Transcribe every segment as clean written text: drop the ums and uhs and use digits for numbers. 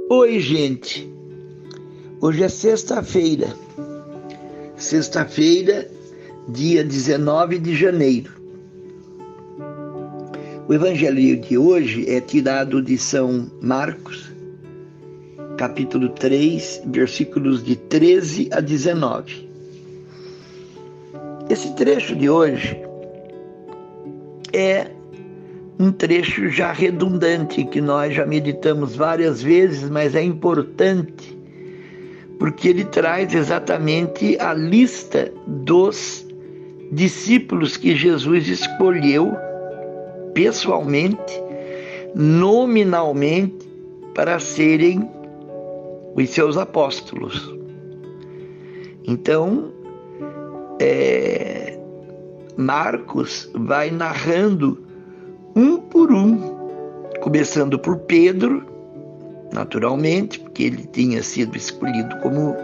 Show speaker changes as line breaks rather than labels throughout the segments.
Oi, gente. Hoje é sexta-feira, dia 19 de janeiro. O evangelho de hoje é tirado de São Marcos, capítulo 3, versículos de 13 a 19. Esse trecho de hoje é um trecho já redundante, que nós já meditamos várias vezes, mas é importante, porque ele traz exatamente a lista dos discípulos que Jesus escolheu pessoalmente, nominalmente, para serem os seus apóstolos. Então, Marcos vai narrando um por um, começando por Pedro, naturalmente, porque ele tinha sido escolhido como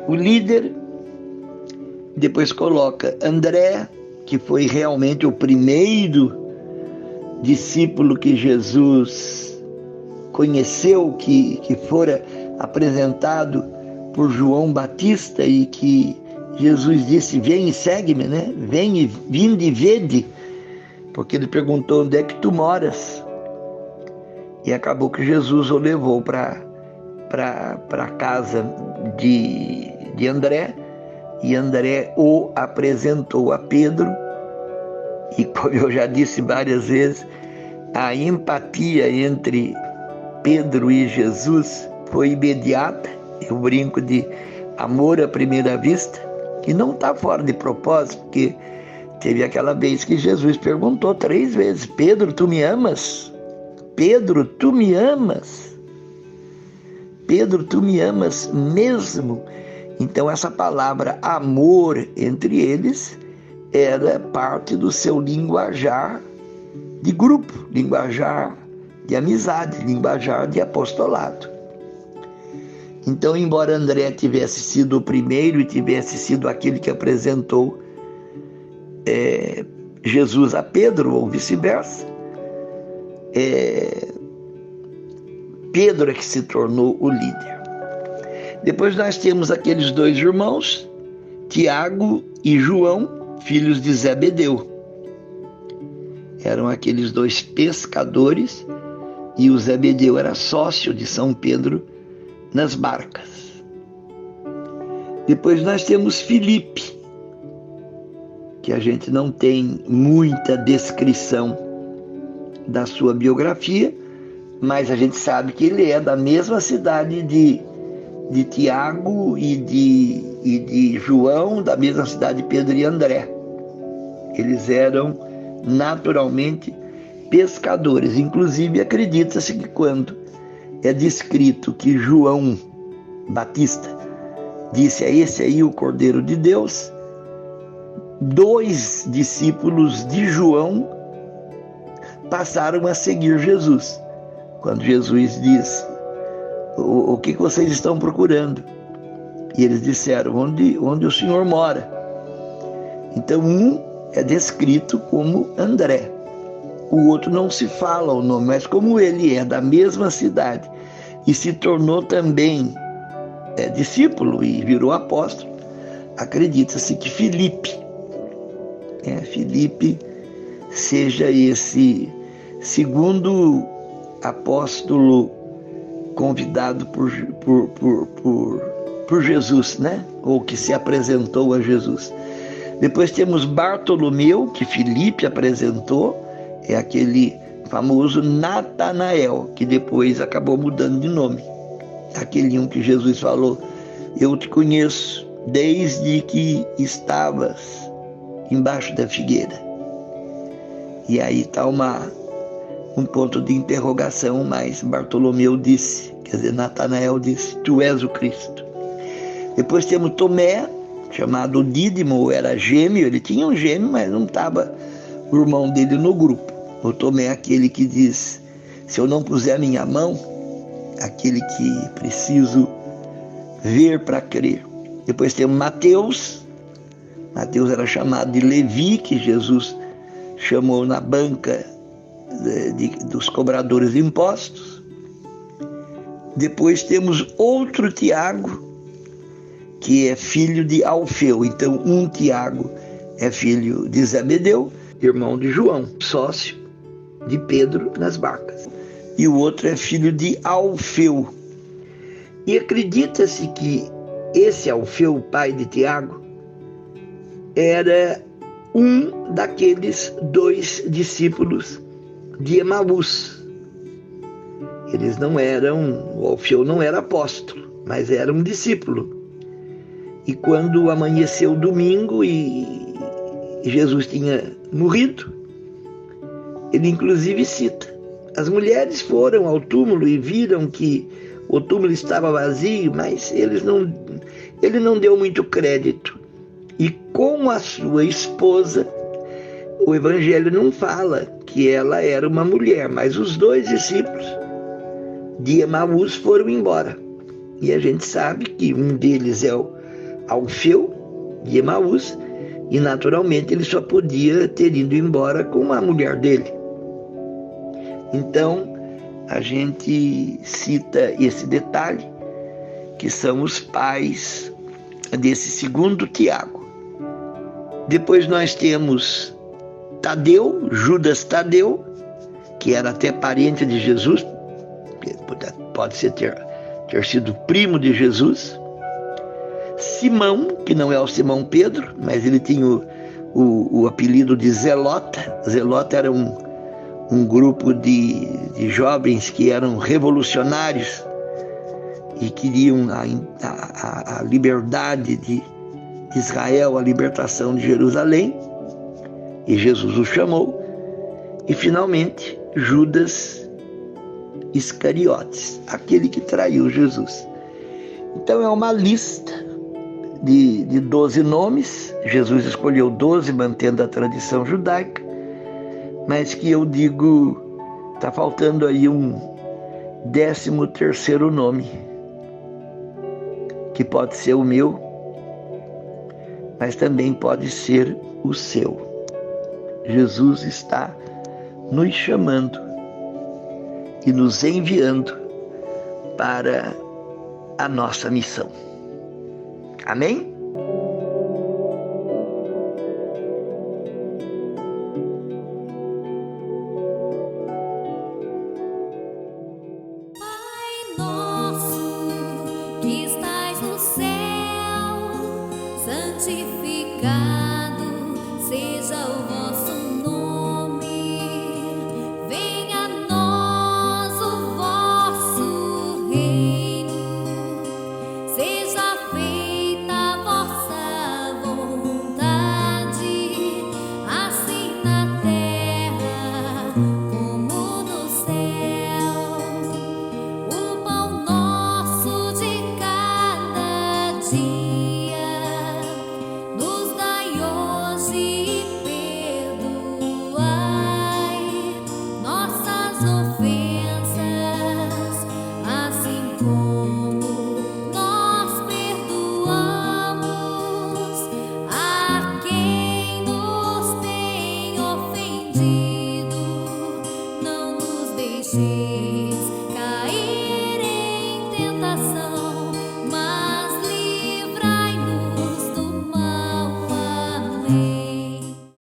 o líder. Depois coloca André, que foi realmente o primeiro discípulo que Jesus conheceu, que fora apresentado por João Batista e que Jesus disse: vem e segue-me, né? Vinde e vede, porque ele perguntou: onde é que tu moras? E acabou que Jesus o levou para a casa de André, e André o apresentou a Pedro. E como eu já disse várias vezes, a empatia entre Pedro e Jesus foi imediata. Eu brinco de amor à primeira vista, que não está fora de propósito, porque teve aquela vez que Jesus perguntou 3 vezes: Pedro, tu me amas? Pedro, tu me amas? Pedro, tu me amas mesmo? Então essa palavra amor entre eles era parte do seu linguajar de grupo, linguajar de amizade, linguajar de apostolado. Então, embora André tivesse sido o primeiro e tivesse sido aquele que apresentou Jesus a Pedro, ou vice-versa, Pedro é que se tornou o líder. Depois nós temos aqueles 2 irmãos, Tiago e João, filhos de Zebedeu. Eram aqueles 2 pescadores, e o Zebedeu era sócio de São Pedro nas barcas. Depois nós temos Filipe, que a gente não tem muita descrição da sua biografia, mas a gente sabe que ele é da mesma cidade de Tiago e de João, da mesma cidade de Pedro e André. Eles eram naturalmente pescadores. Inclusive, acredita-se que quando é descrito que João Batista disse: é esse aí o Cordeiro de Deus, 2 discípulos de João passaram a seguir Jesus. Quando Jesus diz: o que vocês estão procurando? E eles disseram: onde o Senhor mora. Então um é descrito como André, o outro não se fala o nome, mas como ele é da mesma cidade e se tornou também discípulo e virou apóstolo, acredita-se que Filipe seja esse segundo apóstolo convidado por Jesus, né? Ou que se apresentou a Jesus. Depois temos Bartolomeu, que Filipe apresentou, é aquele famoso Natanael, que depois acabou mudando de nome. Aquele um que Jesus falou: eu te conheço desde que estavas embaixo da figueira. E aí está um ponto de interrogação, mas Bartolomeu disse, Natanael disse: tu és o Cristo. Depois temos Tomé, chamado Dídimo, era gêmeo, ele tinha um gêmeo, mas não estava o irmão dele no grupo. O Tomé é aquele que diz: se eu não puser a minha mão, aquele que preciso ver para crer. Depois temos Mateus. Mateus era chamado de Levi, que Jesus chamou na banca dos cobradores de impostos. Depois temos outro Tiago, que é filho de Alfeu. Então, um Tiago é filho de Zebedeu, irmão de João, sócio de Pedro nas barcas. E o outro é filho de Alfeu. E acredita-se que esse Alfeu, pai de Tiago, era um daqueles 2 discípulos de Emaús. Eles não eram, o Alfeu não era apóstolo, mas era um discípulo. E quando amanheceu o domingo e Jesus tinha morrido, ele inclusive cita: as mulheres foram ao túmulo e viram que o túmulo estava vazio, mas ele não deu muito crédito. E com a sua esposa, o evangelho não fala que ela era uma mulher, mas os 2 discípulos de Emaús foram embora. E a gente sabe que um deles é o Alfeu, de Emaús, e naturalmente ele só podia ter ido embora com a mulher dele. Então, a gente cita esse detalhe, que são os pais desse segundo Tiago. Depois nós temos Tadeu, Judas Tadeu, que era até parente de Jesus, pode ser ter sido primo de Jesus. Simão, que não é o Simão Pedro, mas ele tinha o apelido de Zelota. Zelota era um grupo de jovens que eram revolucionários e queriam a liberdade de Israel, a libertação de Jerusalém, e Jesus o chamou. E finalmente Judas Iscariotes, aquele que traiu Jesus. Então é uma lista de 12 nomes. Jesus escolheu 12, mantendo a tradição judaica, mas que eu digo, está faltando aí um 13º nome, que pode ser o meu, mas também pode ser o seu. Jesus está nos chamando e nos enviando para a nossa missão. Amém?